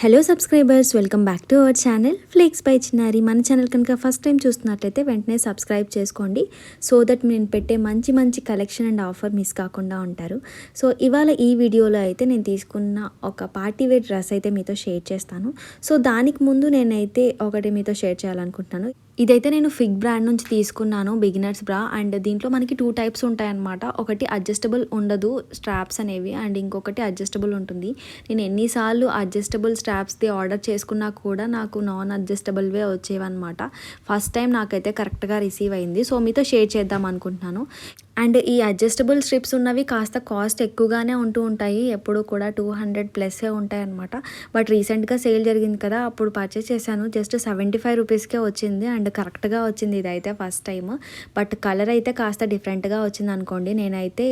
Hello subscribers, welcome back to our channel flakes by చిన్నారి. మన channel కనుక first time చూస్తున్నట్లయితే వెంటనే సబ్స్క్రైబ్ చేసుకోండి, సో దట్ నేను పెట్టే మంచి మంచి కలెక్షన్ అండ్ ఆఫర్ మిస్ కాకుండా ఉంటారు. సో ఇవాళ ఈ వీడియోలో అయితే నేను తీసుకున్న ఒక పార్టీ వేర్ డ్రెస్ అయితే మీతో షేర్ చేస్తాను. సో దానికి ముందు నేనైతే ఒకటి మీతో షేర్ చేయాలనుకుంటున్నాను. ఇదైతే నేను ఫిగ్ బ్రాండ్ నుంచి తీసుకున్నాను, బిగినర్స్ బ్రా. అండ్ దీంట్లో మనకి 2 టైప్స్ ఉంటాయన్నమాట. ఒకటి అడ్జస్టబుల్ ఉండదు స్ట్రాప్స్ అనేవి, అండ్ ఇంకొకటి అడ్జస్టబుల్ ఉంటుంది. నేను ఎన్నిసార్లు అడ్జస్టబుల్ స్ట్రాప్స్ది ఆర్డర్ చేసుకున్నా కూడా నాకు నాన్ అడ్జస్టబుల్వే వచ్చేవన్నమాట. ఫస్ట్ టైం నాకైతే కరెక్ట్గా రిసీవ్ అయింది, సో మీతో షేర్ చేద్దాం అనుకుంటున్నాను. అండ్ ఈ అడ్జస్టబుల్ స్ట్రిప్స్ ఉన్నవి కాస్త కాస్ట్ ఎక్కువగానే ఉంటూ ఉంటాయి, ఎప్పుడు కూడా 200 ప్లస్సే ఉంటాయి అనమాట. బట్ రీసెంట్గా సేల్ జరిగింది కదా, అప్పుడు పర్చేస్ చేశాను. జస్ట్ 75 రూపీస్కే వచ్చింది అండ్ కరెక్ట్గా వచ్చింది. ఇదైతే ఫస్ట్ టైం. బట్ కలర్ అయితే కాస్త డిఫరెంట్గా వచ్చింది అనుకోండి. నేనైతే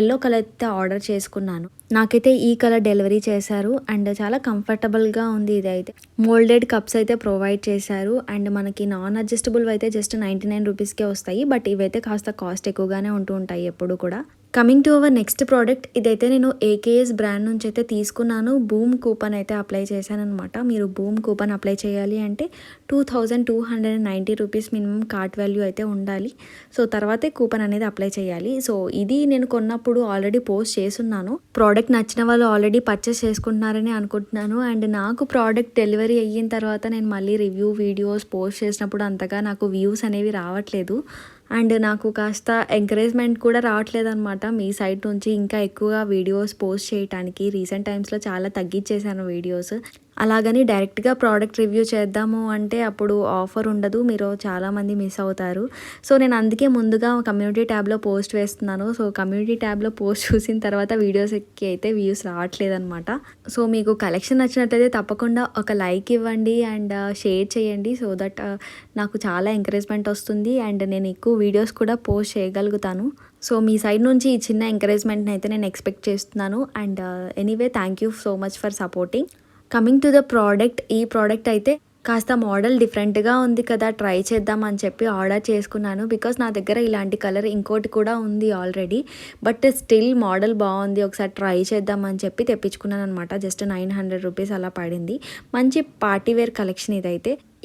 ఎల్లో కలర్ అయితే ఆర్డర్ చేసుకున్నాను. నాకైతే ఈ కలర్ డెలివరీ చేశారు అండ్ చాలా కంఫర్టబుల్గా ఉంది. ఇదైతే మోల్డెడ్ కప్స్ అయితే ప్రొవైడ్ చేశారు. అండ్ మనకి నాన్ అడ్జస్టబుల్ అయితే జస్ట్ 99 రూపీస్కే వస్తాయి, బట్ ఇవైతే కాస్త కాస్ట్ ఎక్కువగానే ఉంటూ ఉంటాయి ఎప్పుడు కూడా. Coming to our next product, ఇదైతే నేను AKS బ్రాండ్ నుంచి అయితే తీసుకున్నాను. బూమ్ కూపన్ అయితే అప్లై చేశాను అనమాట. మీరు బూమ్ కూపన్ అప్లై చేయాలి అంటే 2290 రూపీస్ మినిమం కార్ట్ వాల్యూ అయితే ఉండాలి. సో తర్వాతే కూపన్ అనేది అప్లై చేయాలి. సో ఇది నేను కొన్నప్పుడు ఆల్రెడీ పోస్ట్ చేస్తున్నాను. ప్రోడక్ట్ నచ్చిన వాళ్ళు ఆల్రెడీ పర్చేస్ చేసుకుంటున్నారని అనుకుంటున్నాను. అండ్ నాకు ప్రోడక్ట్ డెలివరీ అయిన తర్వాత నేను మళ్ళీ రివ్యూ వీడియోస్ పోస్ట్ చేసినప్పుడు అంతగా నాకు వ్యూస్ అనేవి రావట్లేదు. అండ్ నాకు కాస్త ఎంకరేజ్మెంట్ కూడా రావట్లేదు అనమాట మీ సైడ్ నుంచి ఇంకా ఎక్కువగా వీడియోస్ పోస్ట్ చేయడానికి. రీసెంట్ టైమ్స్లో చాలా తగ్గించేశాను వీడియోస్. అలాగని డైరెక్ట్గా ప్రోడక్ట్ రివ్యూ చేద్దాము అంటే అప్పుడు ఆఫర్ ఉండదు, మీరు చాలామంది మిస్ అవుతారు. సో నేను అందుకే ముందుగా కమ్యూనిటీ ట్యాబ్లో పోస్ట్ వేస్తున్నాను. సో కమ్యూనిటీ ట్యాబ్లో పోస్ట్ చూసిన తర్వాత వీడియోస్కి అయితే వ్యూస్ రావట్లేదు అనమాట. సో మీకు కలెక్షన్ నచ్చినట్లయితే తప్పకుండా ఒక లైక్ ఇవ్వండి అండ్ షేర్ చేయండి, సో దట్ నాకు చాలా ఎంకరేజ్మెంట్ వస్తుంది అండ్ నేను ఎక్కువ వీడియోస్ కూడా పోస్ట్ చేయగలుగుతాను. సో మీ సైడ్ నుంచి ఈ చిన్న ఎంకరేజ్మెంట్ని అయితే నేను ఎక్స్పెక్ట్ చేస్తున్నాను. And anyway thank you so much for supporting. Coming to the product, ఈ ప్రోడక్ట్ అయితే కాస్త మోడల్ డిఫరెంట్గా ఉంది కదా, ట్రై చేద్దాం అని చెప్పి ఆర్డర్ చేసుకున్నాను. బికాస్ నా దగ్గర ఇలాంటి కలర్ ఇంకోటి కూడా ఉంది ఆల్రెడీ, బట్ స్టిల్ మోడల్ బాగుంది, ఒకసారి ట్రై చేద్దాం అని చెప్పి తెప్పించుకున్నాను అనమాట. జస్ట్ 900 రూపీస్ అలా పడింది. మంచి పార్టీవేర్ కలెక్షన్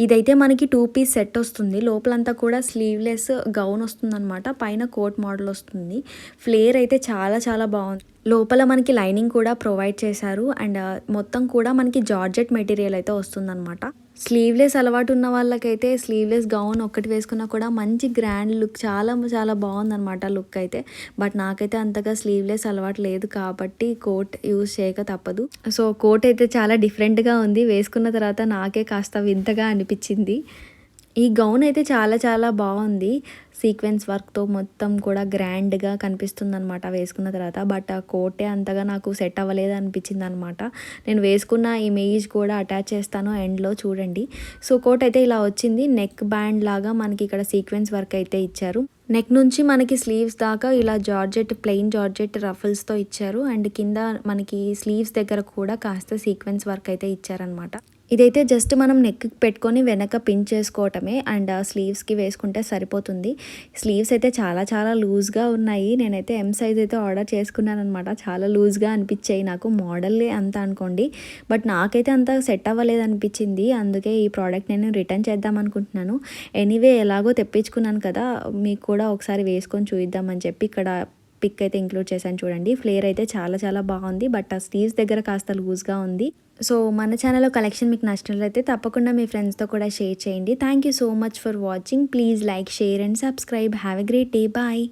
ఇదైతే మనకి 2 పీస్ సెట్ వస్తుంది. లోపలంతా కూడా స్లీవ్లెస్ గౌన్ వస్తుంది అనమాట, పైన కోట్ మోడల్ వస్తుంది. ఫ్లేర్ అయితే చాలా చాలా బాగుంది. లోపల మనకి లైనింగ్ కూడా ప్రొవైడ్ చేశారు అండ్ మొత్తం కూడా మనకి జార్జెట్ మెటీరియల్ అయితే వస్తుందన్నమాట. స్లీవ్లెస్ అలవాటు ఉన్న వాళ్ళకైతే స్లీవ్లెస్ గౌన్ ఒక్కటి వేసుకున్నా కూడా మంచి గ్రాండ్ లుక్, చాలా చాలా బాగుందన్నమాట లుక్ అయితే. బట్ నాకైతే అంతగా స్లీవ్లెస్ అలవాటు లేదు కాబట్టి కోట్ యూజ్ చేయక తప్పదు. సో కోట్ అయితే చాలా డిఫరెంట్గా ఉంది, వేసుకున్న తర్వాత నాకే కాస్త వింతగా అనిపించింది. ఈ గౌన్ అయితే చాలా చాలా బాగుంది, సీక్వెన్స్ వర్క్తో మొత్తం కూడా గ్రాండ్గా కనిపిస్తుంది అనమాట వేసుకున్న తర్వాత. బట్ ఆ కోటే అంతగా నాకు సెట్ అవ్వలేదు అనిపించింది అనమాట. నేను వేసుకున్న ఇమేజ్ కూడా అటాచ్ చేస్తాను ఎండ్లో చూడండి. సో కోట్ అయితే ఇలా వచ్చింది. నెక్ బ్యాండ్ లాగా మనకి ఇక్కడ సీక్వెన్స్ వర్క్ అయితే ఇచ్చారు. నెక్ నుంచి మనకి స్లీవ్స్ దాకా ఇలా జార్జెట్, ప్లెయిన్ జార్జెట్ రఫల్స్తో ఇచ్చారు. అండ్ కింద మనకి స్లీవ్స్ దగ్గర కూడా కాస్త సీక్వెన్స్ వర్క్ అయితే ఇచ్చారనమాట. ఇదైతే జస్ట్ మనం నెక్ పెట్టుకొని వెనక పిన్ చేసుకోవటమే అండ్ స్లీవ్స్కి వేసుకుంటే సరిపోతుంది. స్లీవ్స్ అయితే చాలా చాలా లూజ్గా ఉన్నాయి. నేనైతే M సైజ్ అయితే ఆర్డర్ చేసుకున్నాను అనమాట. చాలా లూజ్గా అనిపించాయి నాకు, మోడల్లే అంత అనుకోండి. బట్ నాకైతే అంత సెట్ అవ్వలేదు అనిపించింది, అందుకే ఈ ప్రోడక్ట్ నేను రిటర్న్ చేద్దాం అనుకుంటున్నాను. ఎనీవే ఎలాగో తెప్పించుకున్నాను కదా, మీకు కూడా ఒకసారి వేసుకొని చూద్దామని చెప్పి ఇక్కడ పిక్ అయితే ఇంక్లూడ్ చేశాను చూడండి. ఫ్లేర్ అయితే చాలా చాలా బాగుంది, బట్ ఆ స్లీవ్స్ దగ్గర కాస్త లూజ్గా ఉంది. సో మన ఛానల్లో కలెక్షన్ మీకు నచ్చినట్లయితే తప్పకుండా మీ ఫ్రెండ్స్తో కూడా షేర్ చేయండి. Thank you so much for watching. Please like, share and subscribe. Have a great day. Bye.